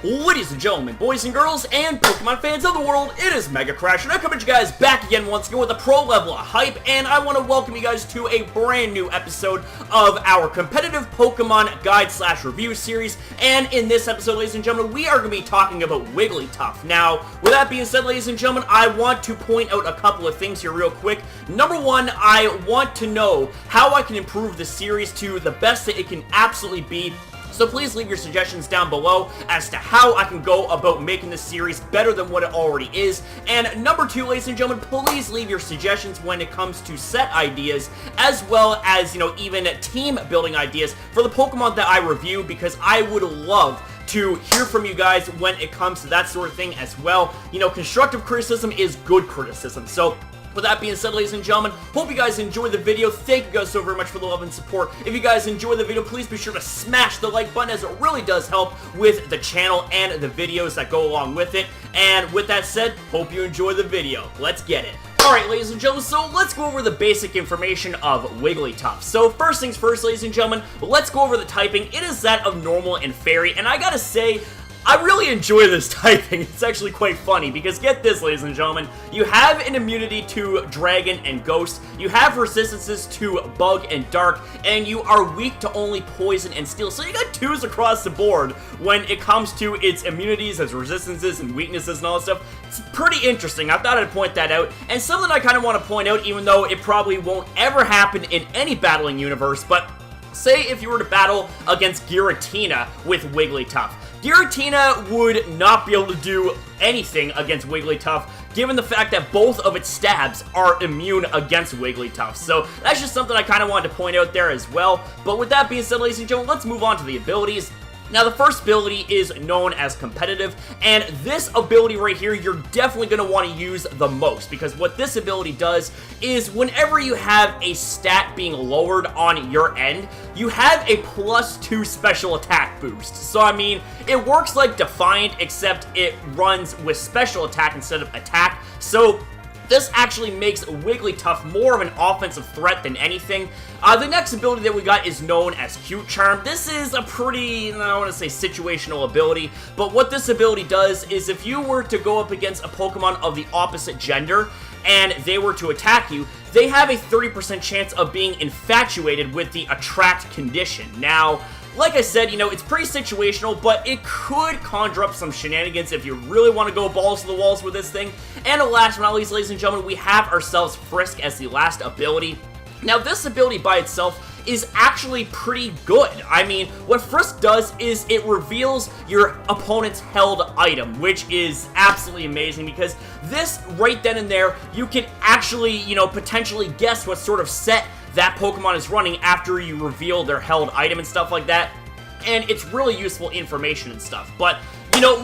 Ladies and gentlemen, boys and girls, and Pokemon fans of the world, it is MegaCrasher, and I come at you guys back again once again with a pro level of hype, and I want to welcome you guys to a brand new episode of our competitive Pokemon guide/review series, and in this episode, ladies and gentlemen, we are going to be talking about Wigglytuff. Now, with that being said, ladies and gentlemen, I want to point out a couple of things here real quick. Number one, I want to know how I can improve the series to the best that it can absolutely be. So please leave your suggestions down below as to how I can go about making this series better than what it already is. And number two, ladies and gentlemen, please leave your suggestions when it comes to set ideas, as well as, even team building ideas for the Pokemon that I review, because I would love to hear from you guys when it comes to that sort of thing as well. Constructive criticism is good criticism. So with that being said, ladies and gentlemen, hope you guys enjoyed the video. Thank you guys so very much for the love and support. If you guys enjoyed the video, please be sure to smash the like button, as it really does help with the channel and the videos that go along with it. And with that said, hope you enjoy the video. Let's get it. Alright, ladies and gentlemen, so let's go over the basic information of Wigglytuff. So first things first, ladies and gentlemen, let's go over the typing. It is that of normal and fairy, and I gotta say, I really enjoy this typing. It's actually quite funny, because get this, ladies and gentlemen, you have an immunity to Dragon and Ghost, you have resistances to Bug and Dark, and you are weak to only Poison and Steel. So you got twos across the board when it comes to its immunities, its resistances, and weaknesses and all that stuff. It's pretty interesting. I thought I'd point that out, and something I kind of want to point out, even though it probably won't ever happen in any battling universe, but say if you were to battle against Giratina with Wigglytuff. Giratina would not be able to do anything against Wigglytuff, given the fact that both of its stabs are immune against Wigglytuff. So that's just something I kind of wanted to point out there as well. But with that being said, ladies and gentlemen, let's move on to the abilities. Now, the first ability is known as Competitive, and this ability right here, you're definitely going to want to use the most, because what this ability does is whenever you have a stat being lowered on your end, you have a +2 special attack boost. So, I mean, it works like Defiant, except it runs with special attack instead of attack. So this actually makes Wigglytuff more of an offensive threat than anything. The next ability that we got is known as Cute Charm. This is a pretty, I don't want to say situational ability, but what this ability does is if you were to go up against a Pokemon of the opposite gender and they were to attack you, they have a 30% chance of being infatuated with the attract condition. Now, like I said, it's pretty situational, but it could conjure up some shenanigans if you really want to go balls to the walls with this thing. And last but not least, ladies and gentlemen, we have ourselves Frisk as the last ability. Now, this ability by itself is actually pretty good. I mean, what Frisk does is it reveals your opponent's held item, which is absolutely amazing, because this right then and there, you can actually, potentially guess what sort of set that Pokemon is running after you reveal their held item and stuff like that, and it's really useful information and stuff. But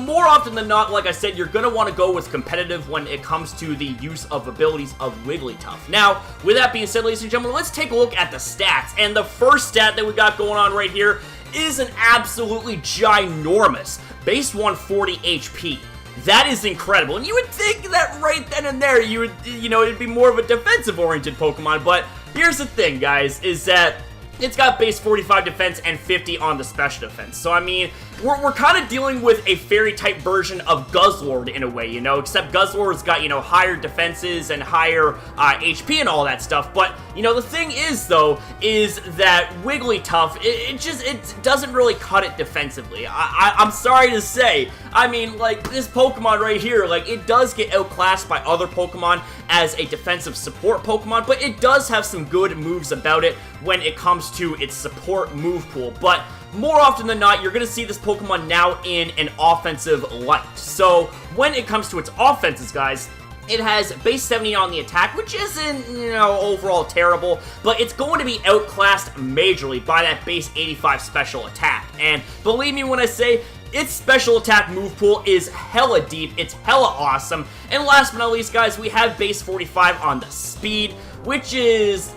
more often than not, like I said, you're going to want to go with Competitive when it comes to the use of abilities of Wigglytuff. Now, with that being said, ladies and gentlemen, let's take a look at the stats, and the first stat that we got going on right here is an absolutely ginormous base 140 HP. That is incredible, and you would think that right then and there, you would, it'd be more of a defensive-oriented Pokemon, but here's the thing, guys, is that it's got base 45 defense and 50 on the special defense. So, I mean, we're kind of dealing with a fairy-type version of Guzzlord in a way, except Guzzlord's got, higher defenses and higher HP and all that stuff. But, the thing is, though, is that Wigglytuff, it doesn't really cut it defensively. I'm sorry to say. I mean, like, this Pokemon right here, like, it does get outclassed by other Pokemon as a defensive support Pokemon, but it does have some good moves about it when it comes to its support move pool. But more often than not, you're going to see this Pokemon now in an offensive light. So when it comes to its offenses, guys, it has base 70 on the attack, which isn't, overall terrible, but it's going to be outclassed majorly by that base 85 special attack. And believe me when I say, its special attack move pool is hella deep, it's hella awesome. And last but not least, guys, we have base 45 on the speed, which is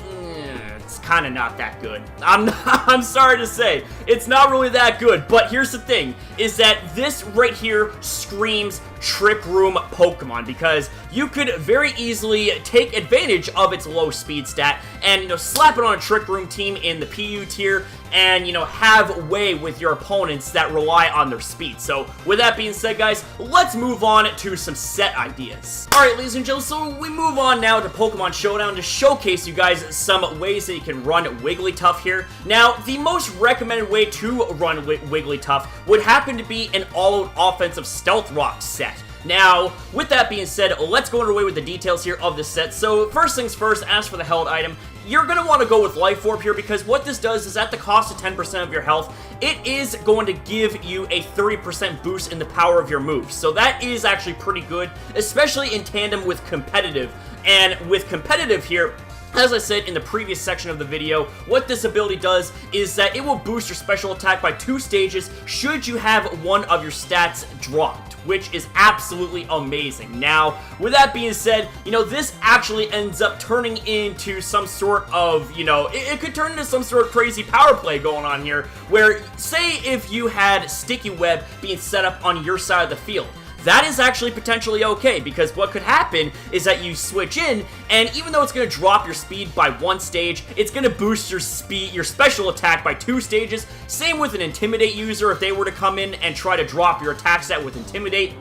it's kind of not that good. I'm sorry to say, it's not really that good, but here's the thing, is that this right here screams Trick Room Pokemon, because you could very easily take advantage of its low speed stat and slap it on a Trick Room team in the PU tier, and, you know, have way with your opponents that rely on their speed. So, with that being said, guys, let's move on to some set ideas. Alright, ladies and gentlemen, so we move on now to Pokemon Showdown to showcase you guys some ways that you can run Wigglytuff here. Now, the most recommended way to run Wigglytuff would happen to be an all-out offensive Stealth Rock set. Now, with that being said, let's go underway with the details here of this set. So, first things first, as for the held item, you're going to want to go with Life Orb here because what this does is at the cost of 10% of your health, it is going to give you a 30% boost in the power of your moves. So that is actually pretty good, especially in tandem with competitive. And with competitive here, as I said in the previous section of the video, what this ability does is that it will boost your special attack by 2 stages should you have one of your stats dropped, which is absolutely amazing. Now, with that being said, you know, this actually ends up turning into some sort of, you know, it could turn into some sort of crazy power play going on here, where, say if you had Sticky Web being set up on your side of the field. That is actually potentially okay, because what could happen is that you switch in, and even though it's going to drop your speed by 1 stage, it's going to boost your speed, your special attack by 2 stages. Same with an Intimidate user. If they were to come in and try to drop your attack stat with Intimidate,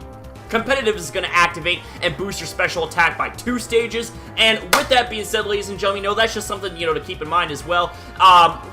competitive is going to activate and boost your special attack by 2 stages. And with that being said, ladies and gentlemen, you know, that's just something, you know, to keep in mind as well.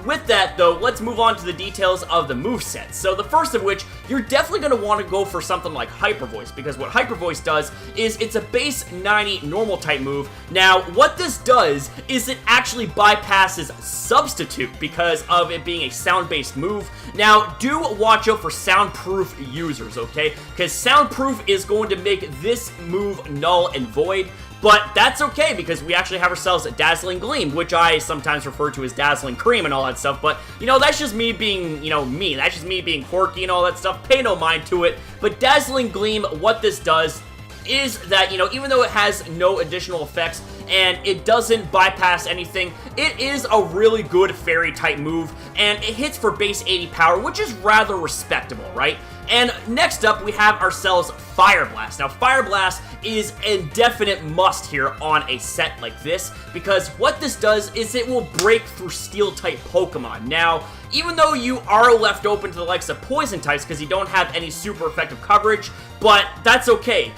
With that, though, let's move on to the details of the moveset. So the first of which, you're definitely going to want to go for something like HyperVoice, because what HyperVoice does is it's a base 90 normal type move. Now, what this does is it actually bypasses Substitute because of it being a sound-based move. Now, do watch out for soundproof users, okay? Because soundproof is going to make this move null and void. But that's okay, because we actually have ourselves a Dazzling Gleam, which I sometimes refer to as Dazzling Cream and all that stuff. But, you know, that's just me being, you know, me. That's just me being quirky and all that stuff. Pay no mind to it. But Dazzling Gleam, what this does is that, you know, even though it has no additional effects and it doesn't bypass anything, it is a really good fairy type move, and it hits for base 80 power, which is rather respectable, right? And next up, we have ourselves Fire Blast. Now, Fire Blast is a definite must here on a set like this, because what this does is it will break through Steel-type Pokemon. Now, even though you are left open to the likes of Poison types because you don't have any super effective coverage, but that's okay,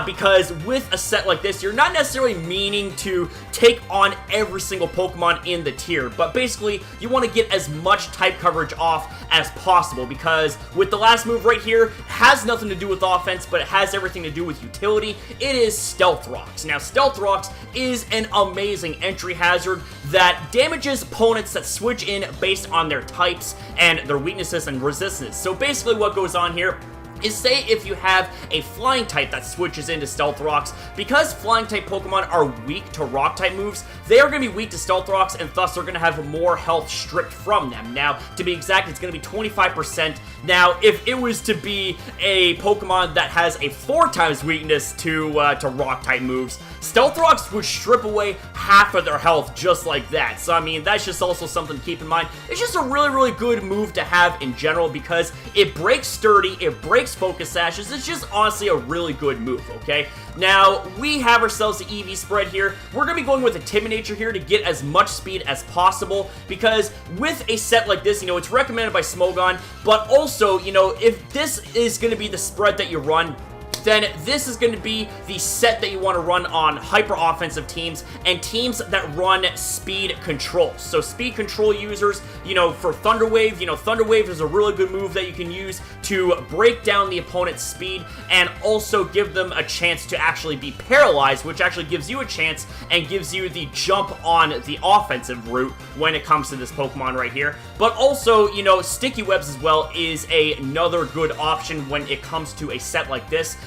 because with a set like this, you're not necessarily meaning to take on every single Pokemon in the tier, but basically, you want to get as much type coverage off as possible, because with the last move right here, it has nothing to do with offense, but it has everything to do with utility. It is Stealth Rocks. Now, Stealth Rocks is an amazing entry hazard that damages opponents that switch in based on their types and their weaknesses and resistances. So basically what goes on here is, say if you have a flying type that switches into Stealth Rocks, because flying type Pokemon are weak to rock type moves, they are going to be weak to Stealth Rocks, and thus they're going to have more health stripped from them. Now, to be exact, it's going to be 25%. Now, if it was to be a Pokemon that has a 4 times weakness to rock type moves, Stealth Rocks would strip away half of their health just like that. So, I mean, that's just also something to keep in mind. It's just a really, really good move to have in general, because it breaks Sturdy, it breaks Focus Sashes. It's just honestly a really good move, okay? Now, we have ourselves the Eevee Spread here. We're going to be going with a Timid Nature here to get as much speed as possible, because with a set like this, you know, it's recommended by Smogon, but also, you know, if this is going to be the spread that you run, then this is going to be the set that you want to run on hyper-offensive teams and teams that run speed control. So speed control users, you know, for Thunder Wave, you know, Thunder Wave is a really good move that you can use to break down the opponent's speed and also give them a chance to actually be paralyzed, which actually gives you a chance and gives you the jump on the offensive route when it comes to this Pokemon right here. But also, you know, Sticky Webs as well is another good option when it comes to a set like this.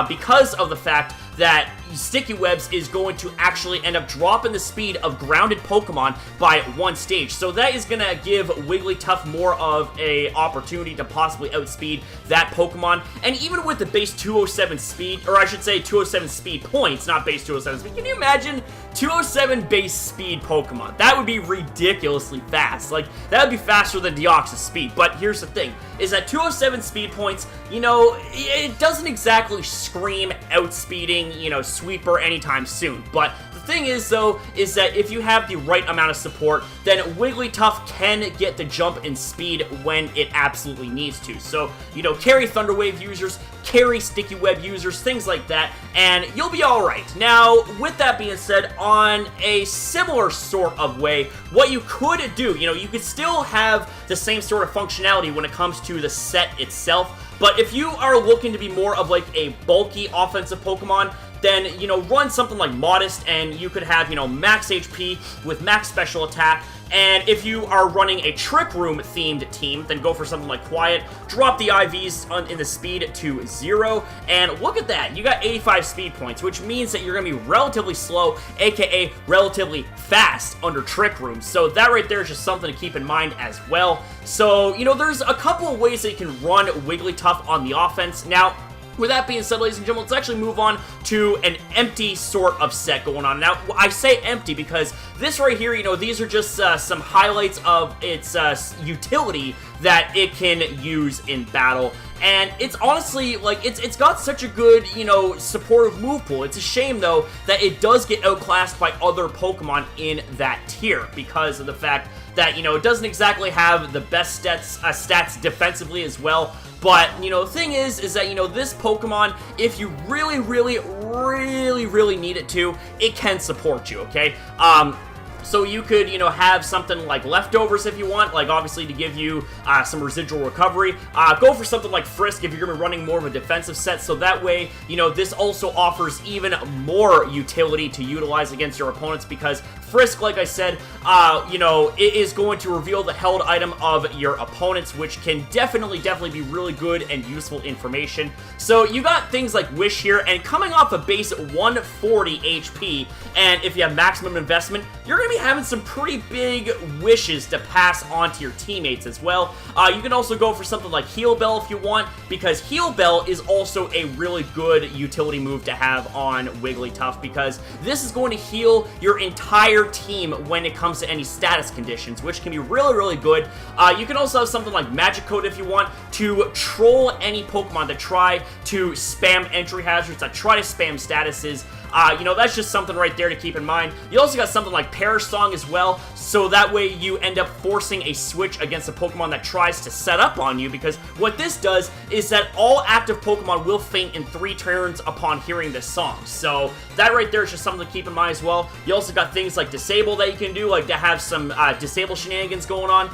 Because of the fact that Sticky Webs is going to actually end up dropping the speed of grounded Pokemon by 1 stage. So that is going to give Wigglytuff more of a opportunity to possibly outspeed that Pokemon. And even with the base 207 speed, or I should say 207 speed points, not base 207 speed, can you imagine 207 base speed Pokemon? That would be ridiculously fast. Like, that would be faster than Deoxys speed. But here's the thing, is that 207 speed points, you know, it doesn't exactly scream outspeeding, you know, sweeper anytime soon. But the thing is, though, is that if you have the right amount of support, then Wigglytuff can get the jump in speed when it absolutely needs to. So, you know, carry Thunder Wave users, carry Sticky Web users, things like that, and you'll be alright. Now, with that being said, on a similar sort of way, what you could do, you know, you could still have the same sort of functionality when it comes to the set itself, but if you are looking to be more of like a bulky offensive Pokemon, then, you know, run something like Modest, and you could have, you know, max HP with max special attack. And if you are running a Trick Room themed team, then go for something like Quiet, drop the IVs in the speed to 0, and look at that, you got 85 speed points, which means that you're going to be relatively slow, aka relatively fast under Trick Room. So that right there is just something to keep in mind as well. So, you know, there's a couple of ways that you can run Wigglytuff on the offense. Now, with that being said, ladies and gentlemen, let's actually move on to an empty sort of set going on. Now, I say empty because this right here, you know, these are just some highlights of its utility that it can use in battle. And it's honestly, like, it's got such a good, you know, supportive move pool. It's a shame, though, that it does get outclassed by other Pokemon in that tier because of the fact that, you know, it doesn't exactly have the best stats defensively as well. But, you know, the thing is that, you know, this Pokemon, if you really need it to, it can support you, okay? So you could, you know, have something like Leftovers if you want, like obviously to give you some residual recovery. Go for something like Frisk if you're going to be running more of a defensive set, so that way, you know, this also offers even more utility to utilize against your opponents because Frisk, like I said, you know, it is going to reveal the held item of your opponents, which can definitely be really good and useful information. So you got things like Wish here, and coming off a base 140 HP, and if you have maximum investment, you're going to be having some pretty big wishes to pass on to your teammates as well. You can also go for something like Heal Bell if you want, because Heal Bell is also a really good utility move to have on Wigglytuff, because this is going to heal your entire team when it comes to any status conditions, which can be really good. You can also have something like Magic Code if you want to troll any Pokemon that try to spam entry hazards, that try to spam statuses. You know, that's just something right there to keep in mind. You also got something like Perish Song as well, so that way you end up forcing a switch against a Pokemon that tries to set up on you, because what this does is that all active Pokemon will faint in 3 turns upon hearing this song. So that right there is just something to keep in mind as well. You also got things like Disable that you can do, like to have some Disable shenanigans going on,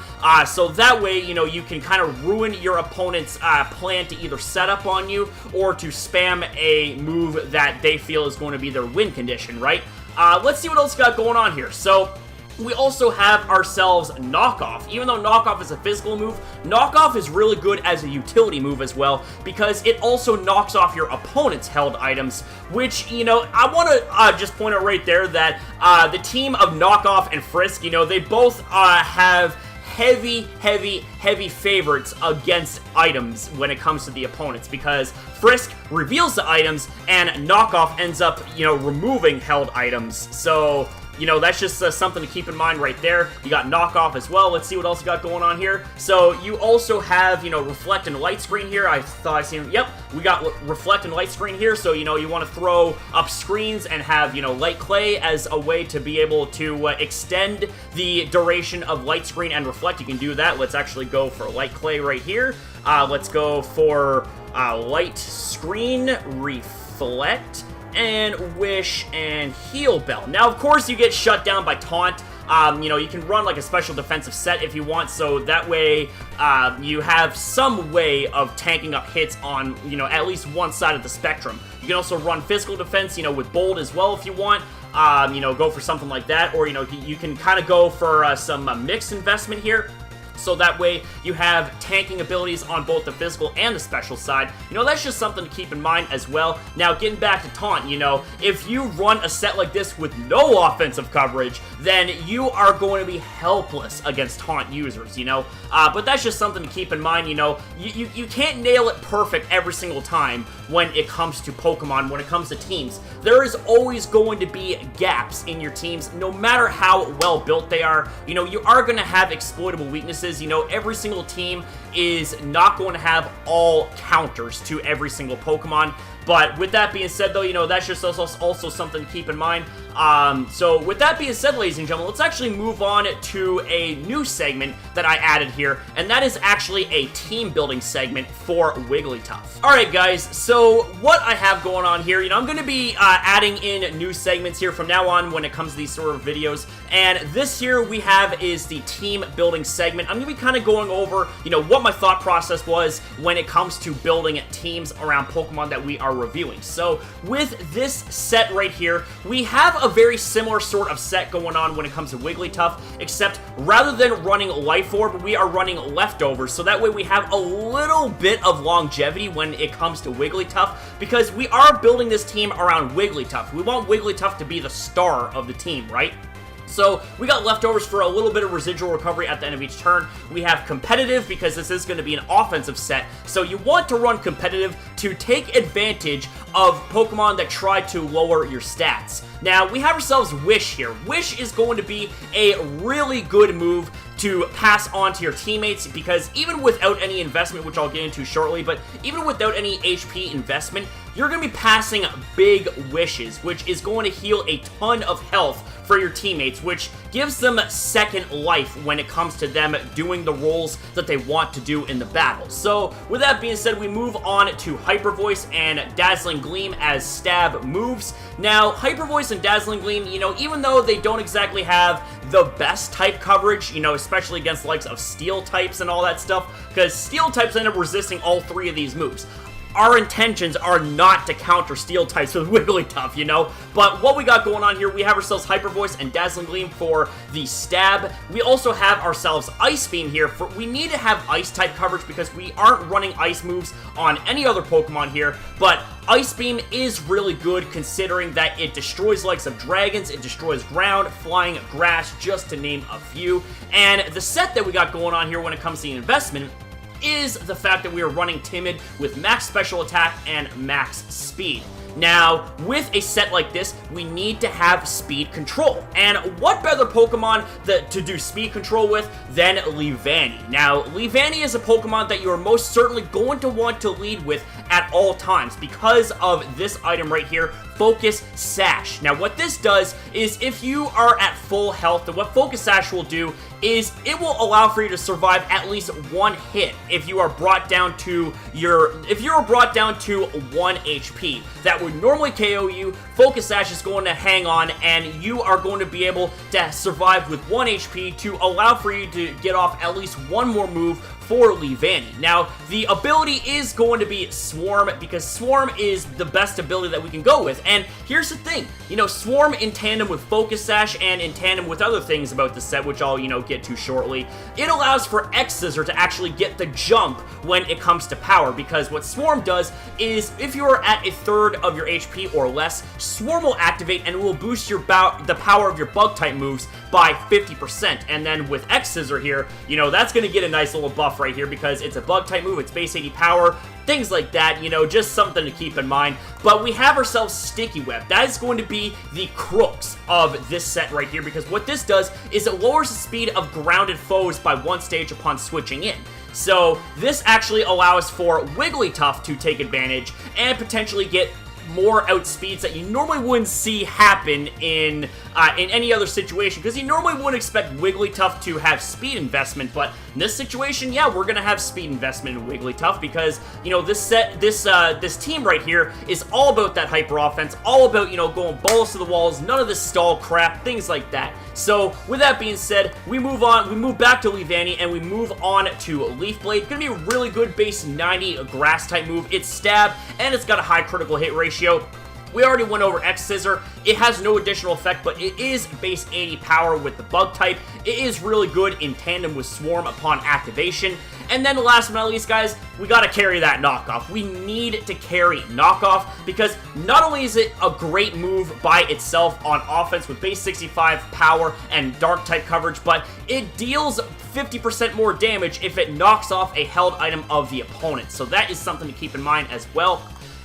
so that way, you know, you can kind of ruin your opponent's plan to either set up on you or to spam a move that they feel is going to be their win condition, right? Let's see what else we got going on here. So we also have ourselves Knockoff. Even though Knockoff is a physical move, Knockoff is really good as a utility move as well, because it also knocks off your opponent's held items, which, you know, I want to just point out right there that the team of Knockoff and Frisk, you know, they both have heavy favorites against items when it comes to the opponents, because Frisk reveals the items and Knockoff ends up, you know, removing held items. So, you know, that's just something to keep in mind right there. You got Knockoff as well. Let's see what else you got going on here. So you also have, you know, Reflect and Light Screen here. I thought I seen, yep, we got Reflect and Light Screen here. So, you know, you want to throw up screens and have, you know, Light Clay as a way to be able to extend the duration of Light Screen and Reflect. You can do that. Let's actually go for Light Clay right here. Let's go for Light Screen, Reflect, and Wish, and Heal Bell. Now, of course, you get shut down by Taunt. You know, you can run like a special defensive set if you want, so that way you have some way of tanking up hits on, you know, at least one side of the spectrum. You can also run physical defense, you know, with Bold as well if you want. You know, go for something like that, or, you know, you can kind of go for some mixed investment here. So that way you have tanking abilities on both the physical and the special side. You know, that's just something to keep in mind as well. Now, getting back to Taunt, you know, if you run a set like this with no offensive coverage, then you are going to be helpless against Taunt users, you know. But that's just something to keep in mind, you know. You can't nail it perfect every single time when it comes to Pokemon, when it comes to teams. There is always going to be gaps in your teams, no matter how well built they are. You know, you are going to have exploitable weaknesses. differences. You know, every single team is not going to have all counters to every single Pokemon. But with that being said, though, you know, that's just also something to keep in mind. So with that being said, ladies and gentlemen, let's actually move on to a new segment that I added here, and that is actually a team building segment for Wigglytuff. Alright guys, so what I have going on here, you know, I'm going to be adding in new segments here from now on when it comes to these sort of videos, and this here we have is the team building segment. I'm going to be kind of going over, you know, what my thought process was when it comes to building teams around Pokemon that we are reviewing. So with this set right here, we have a very similar sort of set going on when it comes to Wigglytuff, except rather than running Life Orb, we are running Leftovers, so that way we have a little bit of longevity when it comes to Wigglytuff, because we are building this team around Wigglytuff. We want Wigglytuff to be the star of the team, right? So we got Leftovers for a little bit of residual recovery at the end of each turn. We have Competitive because this is going to be an offensive set. So you want to run Competitive to take advantage of Pokemon that try to lower your stats. Now, we have ourselves Wish here. Wish is going to be a really good move to pass on to your teammates, because even without any investment, which I'll get into shortly, but even without any HP investment, you're going to be passing big wishes, which is going to heal a ton of health for your teammates, which gives them second life when it comes to them doing the roles that they want to do in the battle. So with that being said, we move on to HyperVoice and Dazzling Gleam as stab moves. Now, HyperVoice and Dazzling Gleam, you know, even though they don't exactly have the best type coverage, you know, especially against the likes of Steel types and all that stuff, because Steel types end up resisting all three of these moves. Our intentions are not to counter Steel types with Wigglytuff, you know? But what we got going on here, we have ourselves HyperVoice and Dazzling Gleam for the stab. We also have ourselves Ice Beam here. We need to have Ice type coverage because we aren't running Ice moves on any other Pokemon here, but Ice Beam is really good considering that it destroys likes of dragons, it destroys ground, flying, grass, just to name a few. And the set that we got going on here when it comes to the investment is the fact that we are running Timid with max special attack and max speed. Now, with a set like this, we need to have speed control. And what better Pokemon to do speed control with than Leavanny? Now, Leavanny is a Pokemon that you are most certainly going to want to lead with at all times because of this item right here, Focus Sash. Now, what this does is if you are at full health, then what Focus Sash will do is it will allow for you to survive at least one hit if you are brought down to 1 HP. That would normally KO you. Focus Sash is going to hang on, and you are going to be able to survive with 1 HP to allow for you to get off at least one more move for Leavanny. Now, the ability is going to be Swarm, because Swarm is the best ability that we can go with. And here's the thing, you know, Swarm in tandem with Focus Sash and in tandem with other things about the set, which I'll, you know, get to shortly, it allows for X-Scissor to actually get the jump when it comes to power, because what Swarm does is if you are at 1/3 of your HP or less, Swarm will activate and it will boost your the power of your Bug-type moves by 50%. And then with X-Scissor here, you know, that's going to get a nice little buff right here because it's a Bug-type move, it's base 80 power, things like that, you know, just something to keep in mind. But we have ourselves Sticky Web. That is going to be the crux of this set right here, because what this does is it lowers the speed of grounded foes by 1 stage upon switching in. So this actually allows for Wigglytuff to take advantage and potentially get more outspeeds that you normally wouldn't see happen in any other situation, because you normally wouldn't expect Wigglytuff to have speed investment, but in this situation, yeah, we're gonna have speed investment in Wigglytuff because, you know, this team right here is all about that hyper offense, all about, you know, going balls to the walls, none of this stall crap, things like that. So with that being said, we move back to Leavanny and we move on to Leaf Blade. Gonna be a really good base 90 grass type move. It's stab and it's got a high critical hit ratio. We already went over X-Scissor. It has no additional effect, but it is base 80 power with the Bug type. It is really good in tandem with Swarm upon activation. And then last but not least, guys, we gotta carry that knockoff. We need to carry knockoff because not only is it a great move by itself on offense with base 65 power and dark type coverage, but it deals 50% more damage if it knocks off a held item of the opponent. So that is something to keep in mind as well.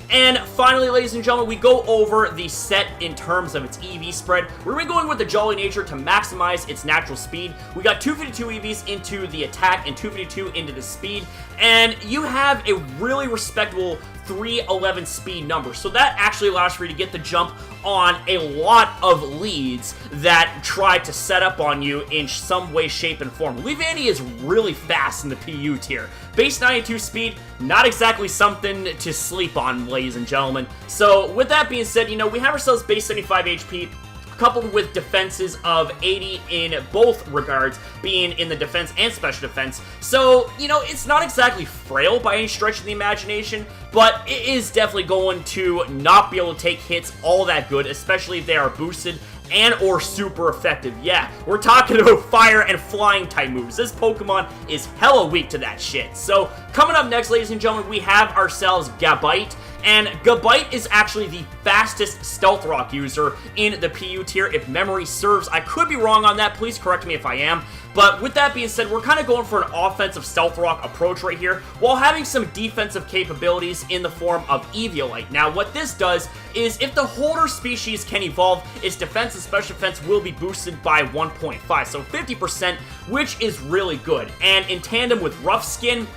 And finally, ladies and gentlemen, we go over the set in terms of its Eevee spread. We're going to be going with the Jolly Nature to maximize its natural speed. We got 252 Eevees into the attack and 252 into the speed, and you have a really respectable 311 speed number. So that actually allows for you to get the jump on a lot of leads that try to set up on you in some way, shape, and form. Leavanny is really fast in the PU tier. Base 92 speed, not exactly something to sleep on, ladies and gentlemen. So with that being said, you know, we have ourselves base 75 HP, coupled with defenses of 80 in both regards, being in the defense and special defense. So, you know, it's not exactly frail by any stretch of the imagination, but it is definitely going to not be able to take hits all that good, especially if they are boosted and or super effective. Yeah, we're talking about fire and flying type moves. This Pokemon is hella weak to that shit. So, coming up next, ladies and gentlemen, we have ourselves Gabite. And Gabite is actually the fastest Stealth Rock user in the PU tier, if memory serves. I could be wrong on that, please correct me if I am. But with that being said, we're kind of going for an offensive Stealth Rock approach right here, while having some defensive capabilities in the form of Eviolite. Now, what this does is, if the holder species can evolve, its defense and special defense will be boosted by 1.5, so 50%, which is really good. And in tandem with Rough Skin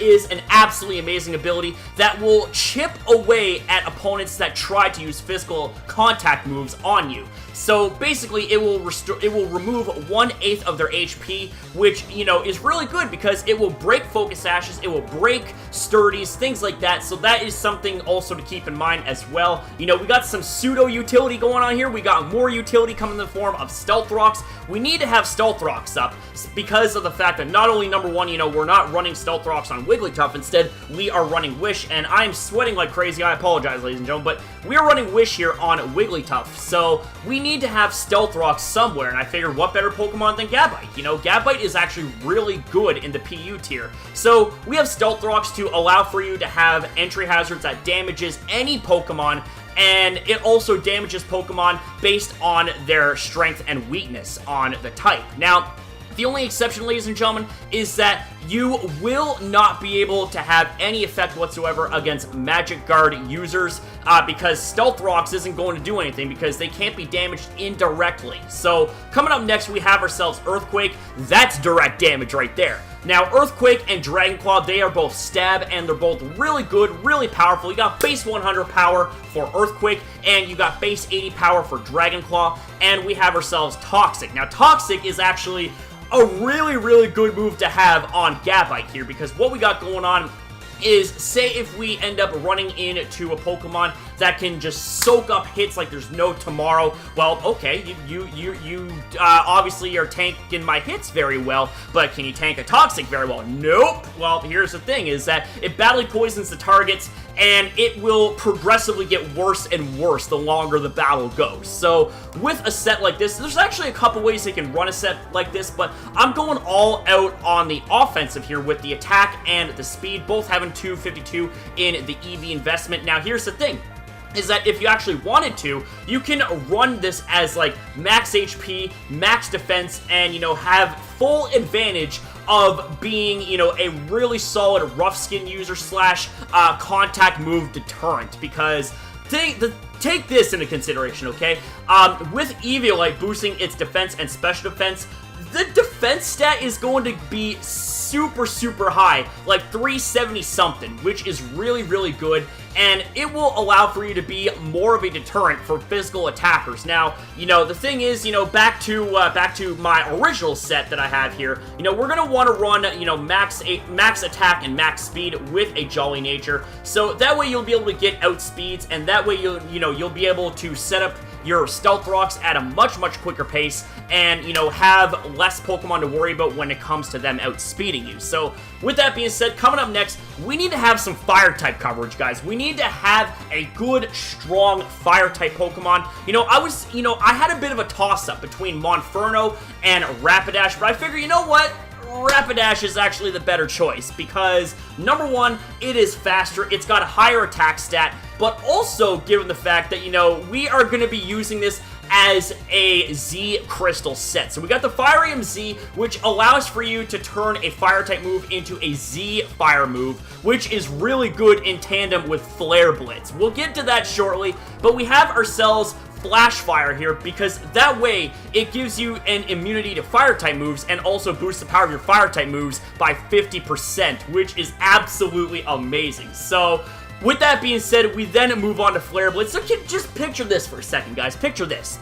is an absolutely amazing ability that will chip away at opponents that try to use physical contact moves on you. So basically, it will remove 1/8 of their HP, which, you know, is really good because it will break Focus Sashes, it will break Sturdies, things like that. So that is something also to keep in mind as well. You know, we got some pseudo utility going on here. We got more utility coming in the form of Stealth Rocks. We need to have Stealth Rocks up because of the fact that not only, number one, you know, we're not running Stealth Rocks on Wigglytuff. Instead, we are running Wish, and I'm sweating like crazy. I apologize, ladies and gentlemen, but we are running Wish here on Wigglytuff. So we need to have Stealth Rocks somewhere, and I figured what better Pokemon than Gabite? You know, Gabite is actually really good in the PU tier. So we have Stealth Rocks to allow for you to have entry hazards that damages any Pokemon, and it also damages Pokemon based on their strength and weakness on the type. Now, the only exception, ladies and gentlemen, is that you will not be able to have any effect whatsoever against Magic Guard users because Stealth Rocks isn't going to do anything because they can't be damaged indirectly. So, coming up next, we have ourselves Earthquake. That's direct damage right there. Now, Earthquake and Dragon Claw, they are both stab, and they're both really good, really powerful. You got base 100 power for Earthquake, and you got base 80 power for Dragon Claw, and we have ourselves Toxic. Now, Toxic is actually a really, really good move to have on Gabite here, because what we got going on is, say if we end up running into a Pokemon that can just soak up hits like there's no tomorrow, well, okay, you obviously are tanking my hits very well, but can you tank a Toxic very well? Nope. Well, here's the thing, is that it badly poisons the targets, and it will progressively get worse and worse the longer the battle goes. So, with a set like this, there's actually a couple ways they can run a set like this, but I'm going all out on the offensive here with the attack and the speed, both having 252 in the Eevee investment. Now, here's the thing, is that if you actually wanted to, you can run this as like max HP, max defense, and, you know, have full advantage of being, you know, a really solid Rough Skin user slash contact move deterrent, because take this into consideration, okay? With Eviolite boosting its defense and special defense, the defense stat is going to be super, super high, like 370 something, which is really, really good, and it will allow for you to be more of a deterrent for physical attackers. Now, you know, the thing is, you know, back to my original set that I have here, you know, we're gonna want to run, you know, max attack and max speed with a Jolly Nature, so that way you'll be able to get outspeeds, and that way you'll be able to set up your Stealth Rocks at a much, much quicker pace, and, you know, have less Pokemon to worry about when it comes to them outspeeding you. So, with that being said, coming up next, we need to have some Fire-type coverage, guys. We need to have a good, strong Fire-type Pokemon. You know, I had a bit of a toss-up between Monferno and Rapidash, but I figure, you know what? Rapidash is actually the better choice because, number one, it is faster, it's got a higher attack stat, but also given the fact that, you know, we are going to be using this as a Z crystal set. So we got the Fire Z, which allows for you to turn a fire-type move into a Z fire move, which is really good in tandem with Flare Blitz. We'll get to that shortly, but we have ourselves Flash Fire here because that way it gives you an immunity to fire-type moves and also boosts the power of your fire-type moves by 50%, which is absolutely amazing. So with that being said, we then move on to Flare Blitz. So just picture this for a second, guys. Picture this.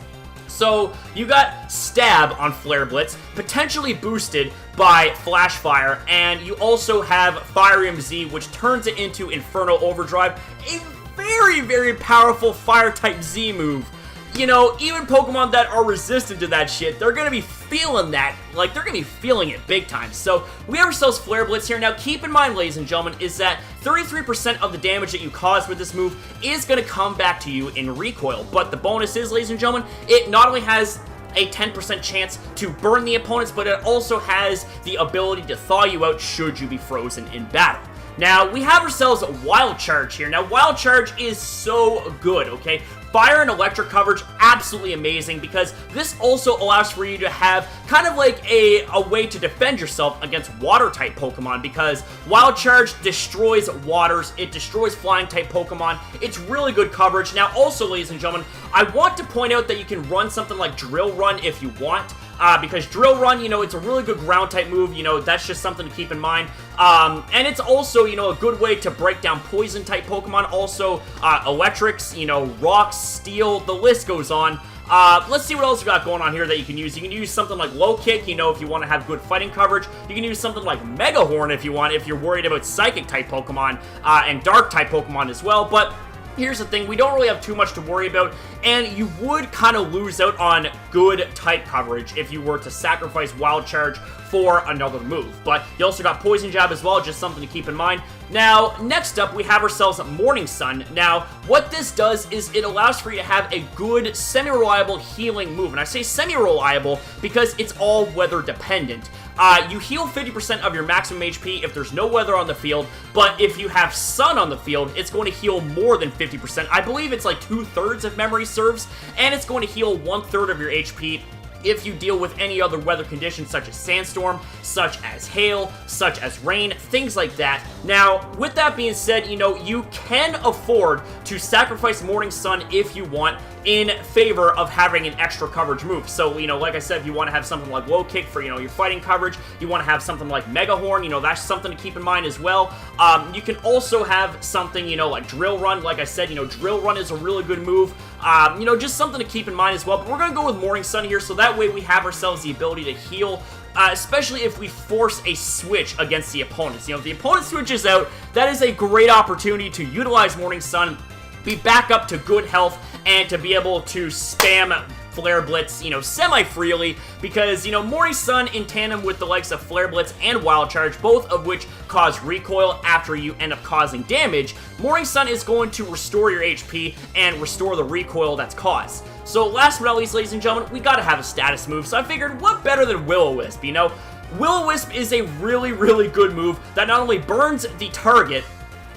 So you got Stab on Flare Blitz, potentially boosted by Flash Fire, and you also have Fire Z, which turns it into Inferno Overdrive, a very, very powerful fire-type Z move. You know, even Pokemon that are resistant to that shit, they're gonna be feeling that. Like, they're gonna be feeling it big time. So, we have ourselves Flare Blitz here. Now, keep in mind, ladies and gentlemen, is that 33% of the damage that you cause with this move is gonna come back to you in recoil. But the bonus is, ladies and gentlemen, it not only has a 10% chance to burn the opponents, but it also has the ability to thaw you out should you be frozen in battle. Now, we have ourselves Wild Charge here. Now, Wild Charge is so good, okay? Fire and electric coverage, absolutely amazing, because this also allows for you to have kind of like a way to defend yourself against water-type Pokemon, because Wild Charge destroys waters, it destroys flying-type Pokemon. It's really good coverage. Now, also, ladies and gentlemen, I want to point out that you can run something like Drill Run if you want. Because Drill Run, you know, it's a really good ground-type move, you know, that's just something to keep in mind. And it's also, you know, a good way to break down Poison-type Pokemon, also Electrics, you know, Rocks, Steel, the list goes on. Let's see what else we got going on here that you can use. You can use something like Low Kick, you know, if you want to have good fighting coverage. You can use something like Mega Horn if you want, if you're worried about Psychic-type Pokemon, and Dark-type Pokemon as well, but here's the thing, we don't really have too much to worry about, and you would kind of lose out on good type coverage if you were to sacrifice Wild Charge for another move. But you also got Poison Jab as well, just something to keep in mind. Now, next up, we have ourselves Morning Sun. Now, what this does is it allows for you to have a good, semi-reliable healing move. And I say semi-reliable because it's all weather dependent. You heal 50% of your maximum HP if there's no weather on the field, but if you have sun on the field, it's going to heal more than 50%. I believe it's like 2/3 if memory serves, and it's going to heal 1/3 of your HP if you deal with any other weather conditions such as sandstorm, such as hail, such as rain, things like that. Now, with that being said, you know, you can afford to sacrifice Morning Sun if you want in favor of having an extra coverage move. So, you know, like I said, if you want to have something like Low Kick for, you know, your fighting coverage, you want to have something like Mega Horn, you know, that's something to keep in mind as well. You can also have something, you know, like Drill Run. Like I said, you know, Drill Run is a really good move. You know, just something to keep in mind as well. But we're going to go with Morning Sun here, so that way we have ourselves the ability to heal, especially if we force a switch against the opponents. You know, if the opponent switches out, that is a great opportunity to utilize Morning Sun, be back up to good health, and to be able to spam Flare Blitz, you know, semi-freely, because, you know, Morning Sun in tandem with the likes of Flare Blitz and Wild Charge, both of which cause recoil after you end up causing damage, Morning Sun is going to restore your HP and restore the recoil that's caused. So last but not least, ladies and gentlemen, we gotta have a status move, so I figured, what better than Will-O-Wisp, you know? Will-O-Wisp is a really, really good move that not only burns the target,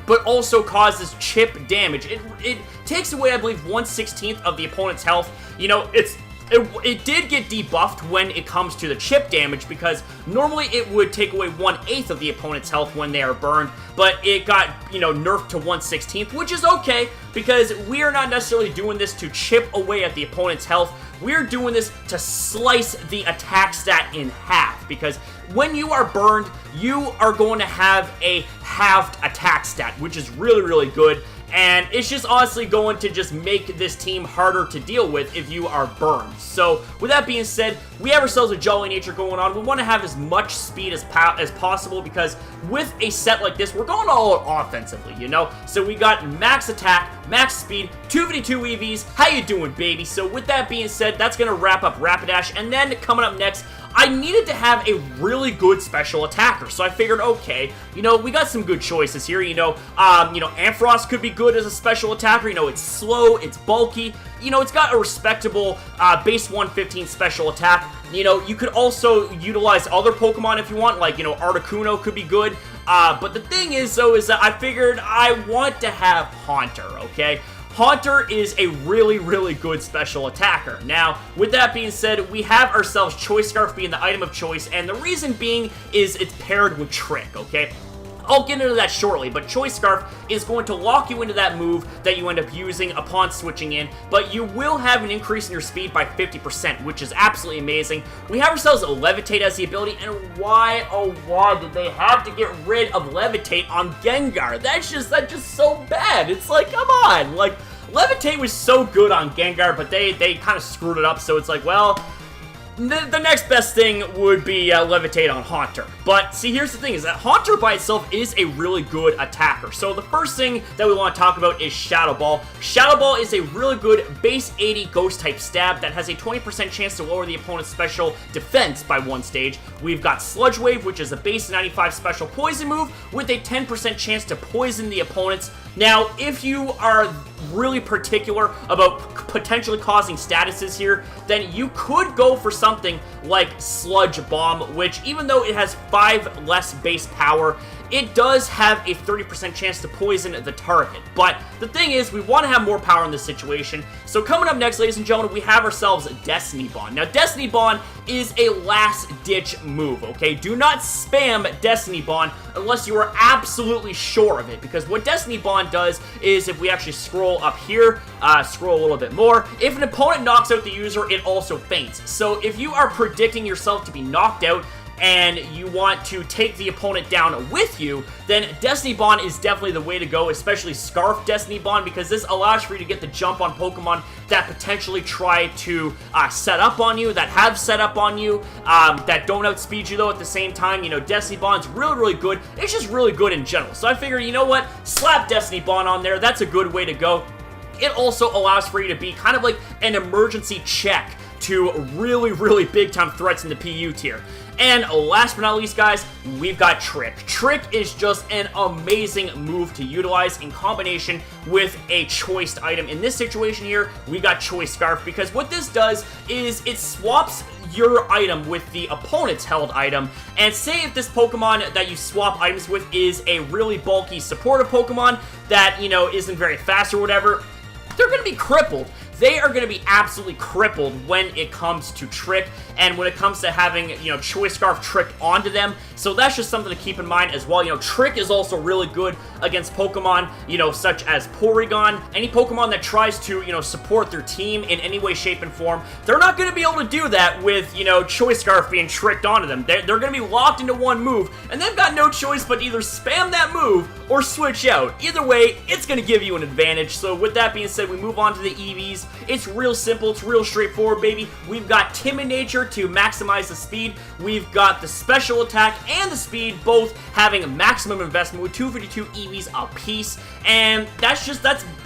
but also causes chip damage. It takes away, I believe, 1/16 of the opponent's health. You know, it did get debuffed when it comes to the chip damage, because normally it would take away 1/8 of the opponent's health when they are burned, but it got, you know, nerfed to 1/16, which is okay, because we are not necessarily doing this to chip away at the opponent's health. We're doing this to slice the attack stat in half, because when you are burned, you are going to have a halved attack stat, which is really, really good. And it's just honestly going to just make this team harder to deal with if you are burned. So, with that being said, we have ourselves a Jolly Nature going on. We want to have as much speed as possible, because with a set like this, we're going all out offensively, you know? So we got max attack, max speed, 252 EVs. How you doing, baby? So with that being said, that's going to wrap up Rapidash. And then coming up next, I needed to have a really good special attacker, so I figured, okay, you know, we got some good choices here. You know, Ampharos could be good as a special attacker. You know, it's slow, it's bulky, you know, it's got a respectable base 115 special attack. You know, you could also utilize other Pokemon if you want, like, you know, Articuno could be good. But the thing is, though, is that I figured I want to have Haunter, okay? Haunter is a really, really good special attacker. Now, with that being said, we have ourselves Choice Scarf being the item of choice, and the reason being is it's paired with Trick, okay? I'll get into that shortly, but Choice Scarf is going to lock you into that move that you end up using upon switching in, but you will have an increase in your speed by 50%, which is absolutely amazing. We have ourselves a Levitate as the ability, and why, oh why did they have to get rid of Levitate on Gengar? That's just so bad. It's like, come on, like, Levitate was so good on Gengar, but they kind of screwed it up, so it's like, well, the next best thing would be Levitate on Haunter. But, see, here's the thing, is that Haunter by itself is a really good attacker. So the first thing that we want to talk about is Shadow Ball. Shadow Ball is a really good base 80 ghost-type stab that has a 20% chance to lower the opponent's special defense by 1 stage. We've got Sludge Wave, which is a base 95 special poison move with a 10% chance to poison the opponents. Now, if you are really particular about potentially causing statuses here, then you could go for something like Sludge Bomb, which even though it has 5 less base power, it does have a 30% chance to poison the target. But the thing is, we want to have more power in this situation. So coming up next, ladies and gentlemen, we have ourselves Destiny Bond. Now, Destiny Bond is a last-ditch move, okay? Do not spam Destiny Bond unless you are absolutely sure of it, because what Destiny Bond does is, if we actually scroll up here, scroll a little bit more, if an opponent knocks out the user, it also faints. So if you are predicting yourself to be knocked out, and you want to take the opponent down with you, then Destiny Bond is definitely the way to go, especially Scarf Destiny Bond, because this allows for you to get the jump on Pokemon that potentially try to set up on you, that have set up on you, that don't outspeed you though at the same time. You know, Destiny Bond's really, really good. It's just really good in general. So I figured, you know what, slap Destiny Bond on there. That's a good way to go. It also allows for you to be kind of like an emergency check to really, really big-time threats in the PU tier. And last but not least, guys, we've got Trick. Trick is just an amazing move to utilize in combination with a choiced item. In this situation here, we got Choice Scarf, because what this does is it swaps your item with the opponent's held item, and say if this Pokemon that you swap items with is a really bulky supportive Pokemon that, you know, isn't very fast or whatever, they're going to be crippled. They are going to be absolutely crippled when it comes to Trick, and when it comes to having, you know, Choice Scarf tricked onto them. So that's just something to keep in mind as well. You know, Trick is also really good against Pokemon, you know, such as Porygon. Any Pokemon that tries to, you know, support their team in any way, shape, and form, they're not going to be able to do that with, you know, Choice Scarf being tricked onto them. They're going to be locked into one move, and they've got no choice but either spam that move or switch out. Either way, it's going to give you an advantage. So with that being said, we move on to the Eevees. It's real simple. It's real straightforward, baby. We've got Timid Nature to maximize the speed. We've got the special attack and the speed both having maximum investment with 252 Eevees a piece. And that's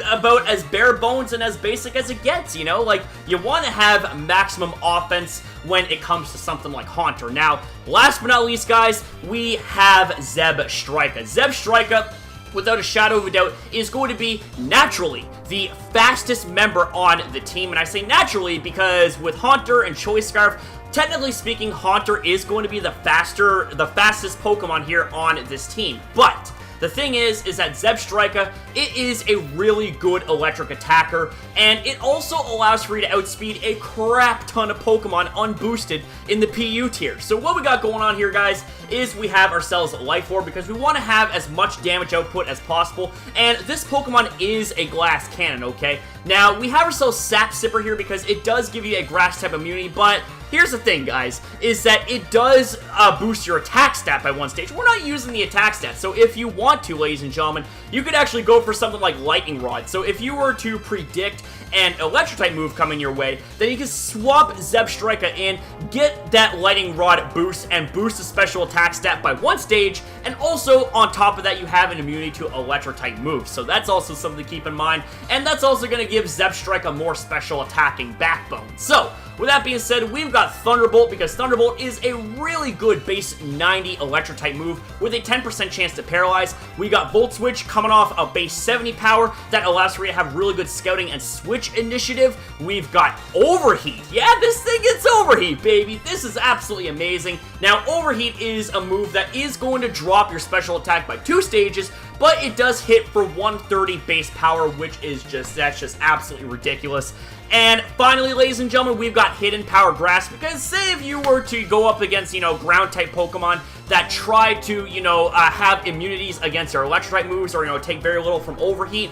about as bare bones and as basic as it gets, you know? Like, you want to have maximum offense when it comes to something like Haunter. Now, last but not least, guys, we have Zebstrike. Zebstrike, without a shadow of a doubt, is going to be naturally the fastest member on the team. And I say naturally because with Haunter and Choice Scarf, technically speaking, Haunter is going to be the fastest Pokemon here on this team. But the thing is that Zebstrike, it is a really good electric attacker, and it also allows for you to outspeed a crap ton of Pokemon unboosted in the PU tier. So what we got going on here, guys, is we have ourselves Life Orb, because we want to have as much damage output as possible, and this Pokemon is a glass cannon, okay? Now, we have ourselves Sap Sipper here because it does give you a grass type immunity, but here's the thing, guys, is that it does boost your attack stat by 1 stage. We're not using the attack stat, so if you want to, ladies and gentlemen, you could actually go for something like Lightning Rod. So if you were to predict an Electro-type move coming your way, then you can swap Zebstrike in, get that Lightning Rod boost, and boost the special attack stat by 1 stage, and also, on top of that, you have an immunity to Electro-type moves. So that's also something to keep in mind, and that's also going to give Zebstrike a more special attacking backbone. So, with that being said, we've got Thunderbolt, because Thunderbolt is a really good base 90 Electro-type move with a 10% chance to paralyze. We got Volt Switch coming off a base 70 power that allows for you to have really good scouting and switch initiative. We've got Overheat. Yeah, this thing gets Overheat, baby. This is absolutely amazing. Now, Overheat is a move that is going to drop your special attack by 2 stages, but it does hit for 130 base power, which is that's just absolutely ridiculous. And finally, ladies and gentlemen, we've got Hidden Power Grass, because say if you were to go up against, ground-type Pokemon that try to, have immunities against their Electric-type moves or, take very little from Overheat,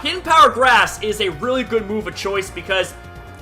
Hidden Power Grass is a really good move of choice because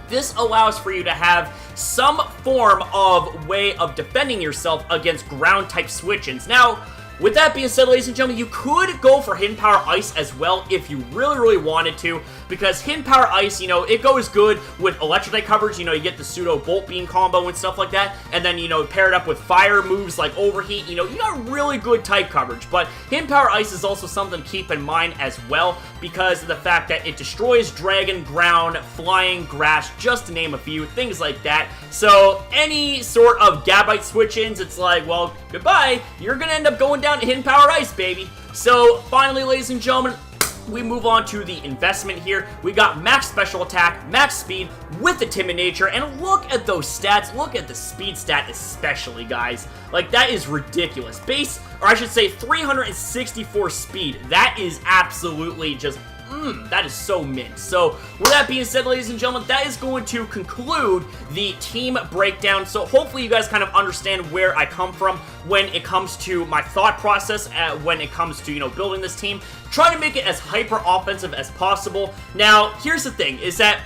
this allows for you to have some form of way of defending yourself against ground-type switch-ins. Now, with that being said, ladies and gentlemen, you could go for Hidden Power Ice as well if you really wanted to, because Hidden Power Ice, it goes good with Electric-type coverage. You get the pseudo Bolt Beam combo and stuff like that, and then, pair it up with fire moves like Overheat, you got really good type coverage. But Hidden Power Ice is also something to keep in mind as well, because of the fact that it destroys Dragon, Ground, Flying, Grass, just to name a few, things like that. So, any sort of Gabite switch-ins, it's like, well, goodbye, you're gonna end up going down to Hidden Power Ice, baby. So, finally, ladies and gentlemen, we move on to the investment here. We got max special attack, max speed with the Timid Nature, and look at those stats. Look at the speed stat especially, guys. Like, that is ridiculous. Base, or I should say 364 speed. That is absolutely just that is so mint. So, with that being said, ladies and gentlemen, that is going to conclude the team breakdown. So, hopefully you guys kind of understand where I come from when it comes to my thought process, when it comes to, building this team. Trying to make it as hyper-offensive as possible. Now, here's the thing, is that,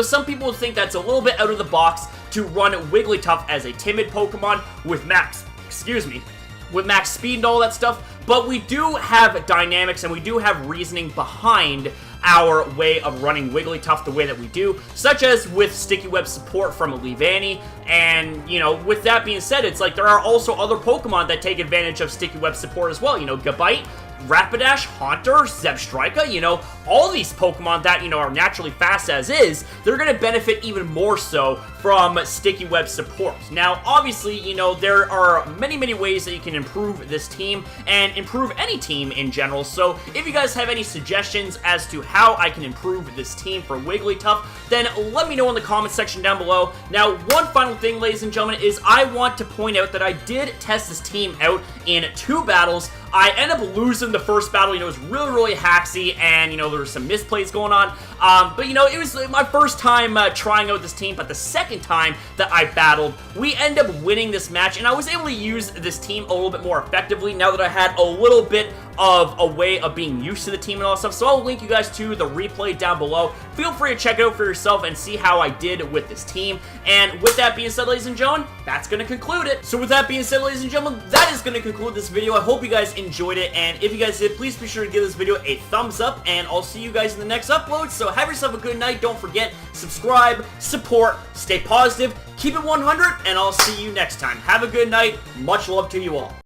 some people think that's a little bit out of the box to run Wigglytuff as a timid Pokemon with max speed and all that stuff. But we do have dynamics and we do have reasoning behind our way of running Wigglytuff the way that we do, such as with Sticky Web support from Leavanny. And, with that being said, it's like there are also other Pokemon that take advantage of Sticky Web support as well. Gabite, Rapidash, Haunter, Zebstrike, all these Pokemon that, are naturally fast as is, they're going to benefit even more so from Sticky Web support. Now, obviously, there are many ways that you can improve this team and improve any team in general. So, if you guys have any suggestions as to how I can improve this team for Wigglytuff, then let me know in the comment section down below. Now, one final thing, ladies and gentlemen, is I want to point out that I did test this team out in 2 battles. I ended up losing the first battle. It was really haxy, and, there were some misplays going on. But, it was my first time trying out this team, but the second time that I battled, we ended up winning this match, and I was able to use this team a little bit more effectively now that I had a little bit of a way of being used to the team and all that stuff. So I'll link you guys to the replay down below. Feel free to check it out for yourself and see how I did with this team. And with that being said, ladies and gentlemen, that's going to conclude it. So with that being said, ladies and gentlemen, that is going to conclude this video. I hope you guys enjoyed it, and if you guys did, please be sure to give this video a thumbs up, and I'll see you guys in the next upload. So have yourself a good night. Don't forget, subscribe, support, stay positive, keep it 100, and I'll see you next time. Have a good night. Much love to you all.